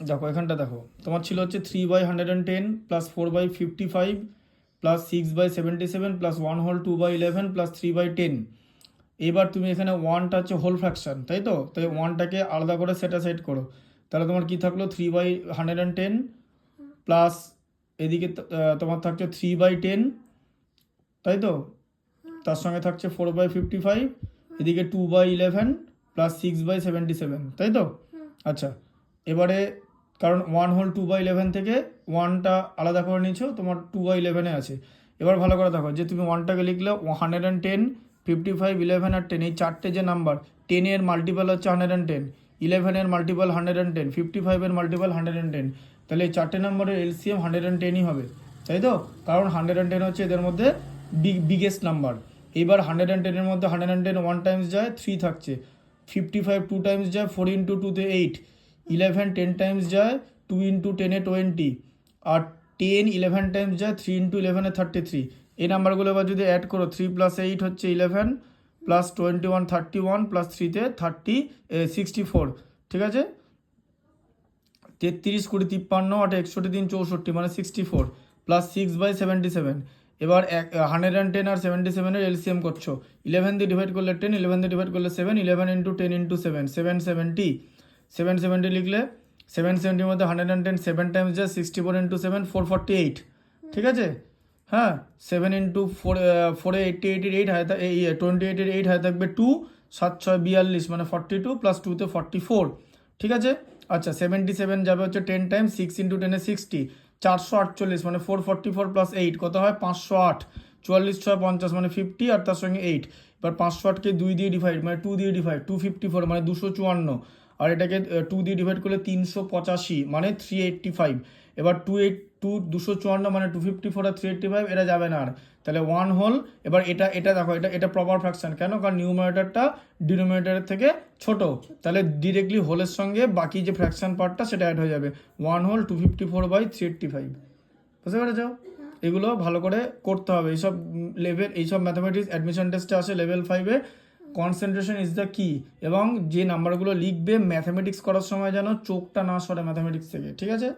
দেখো এখানটা দেখো, তোমার ছিল হচ্ছে 3/110 প্লাস 4/55 প্লাস 6/77 প্লাস 1/2/11 প্লাস 3/10। এবার তুমি এখানে ওয়ানটা হচ্ছে হোল ফ্র্যাকশন, তাই তো? তাই ওয়ানটাকে আলাদা করে সেট করো। তাহলে তোমার কি থাকলো 3/110 প্লাস এদিকে তোমার থাকছে 3/10, তাই তো? তার সঙ্গে থাকছে 4/55, এদিকে 2/11 প্লাস 6/77, তাই তো? আচ্ছা, এবারে কারণ 1/2/11 থেকে ওয়ানটা আলাদা করে নিয়েছো, তোমার 2/11 আছে। এবার ভালো করে দেখো যে তুমি ওয়ানটাকে লিখলে 110, 55, 11 আর 10, এই চারটে যে নাম্বার, 10-এর মাল্টিপাল হচ্ছে 110, 11-এর মাল্টিপাল 110, 55-এর মাল্টিপাল 110, তাহলে এই চারটে নাম্বারের এলসিএম 110ই হবে, তাই তো? কারণ 110 হচ্ছে এদের মধ্যে বিগেস্ট নাম্বার। এবার 110-এর মধ্যে 110 ওয়ান টাইমস যায়, 3 থাকছে। 55 টু টাইমস যায়, 4 ইন্টু 2-তে 8। 11 10 টাইমস যায়, 2 ইন্টু 10-এ 20। আর 10 11 টাইমস যায়, 3 ইন্টু 11-এ 33। এই নাম্বারগুলো এবার যদি অ্যাড করো, 3 প্লাস 8 হচ্ছে 11 প্লাস 21 31 প্লাস 3-তে 64, ঠিক আছে? 33 20 53 8 61 3 64 মানে 64 প্লাস 6/77। এবার 110 আর 77-এর এলসিএম করছো, 11 দিয়ে ডিভাইড করলে 10, 11 দিয়ে ডিভাইড করলে 7, 11 ইন্টু 10 ইন্টু 7, 770। 770 লিখলে 770-র মধ্যে 110 7 টাইমস যায়, 64 ইন্টু 7 448, ঠিক আছে? হ্যাঁ, 7 ইন্টু 4 88 হাতে 28-এর 8 হাতে থাকবে 2, 7 6 42 মানে 42 প্লাস 2-তে 44, ঠিক আছে? আচ্ছা, 77 যাবে হচ্ছে 10 টাইম, 6 ইন্টু 10-এ 60, 448 মানে 444 প্লাস 8 কত হয় 508, 44 6 50 মানে 50 আর তার সঙ্গে 8। এবার 508কে 2 দিয়ে ডিভাইড মানে 2 দিয়ে ডিভাইড, 254 মানে 254, আর এটাকে 2 দিয়ে ডিভাইড করলে 385 মানে 385। এবার 254 মানে 254 আর 385 এটা যাবে না আর, তাহলে 1 হোল। এবার এটা দেখো, এটা প্রপার ফ্র্যাকশন কেন? কারণ নিউমারেটরটা ডিনোমিনেটরের থেকে ছোট, তাহলে ডিরেক্টলি হোলের সঙ্গে বাকি যে ফ্র্যাকশন পার্টটা সেটা অ্যাড হয়ে যাবে। 1 হোল 254/385, বুঝতে পেরেছো? এগুলো ভালো করে করতে হবে। এইসব লেভেল, এইসব ম্যাথামেটিক্স অ্যাডমিশন টেস্টে আসে লেভেল 5-এ। কনসেন্ট্রেশন ইজ দ্য কি, এবং যে নাম্বারগুলো লিখবে ম্যাথামেটিক্স করার সময় যেন চোখটা না সরে ম্যাথামেটিক্স থেকে, ঠিক আছে?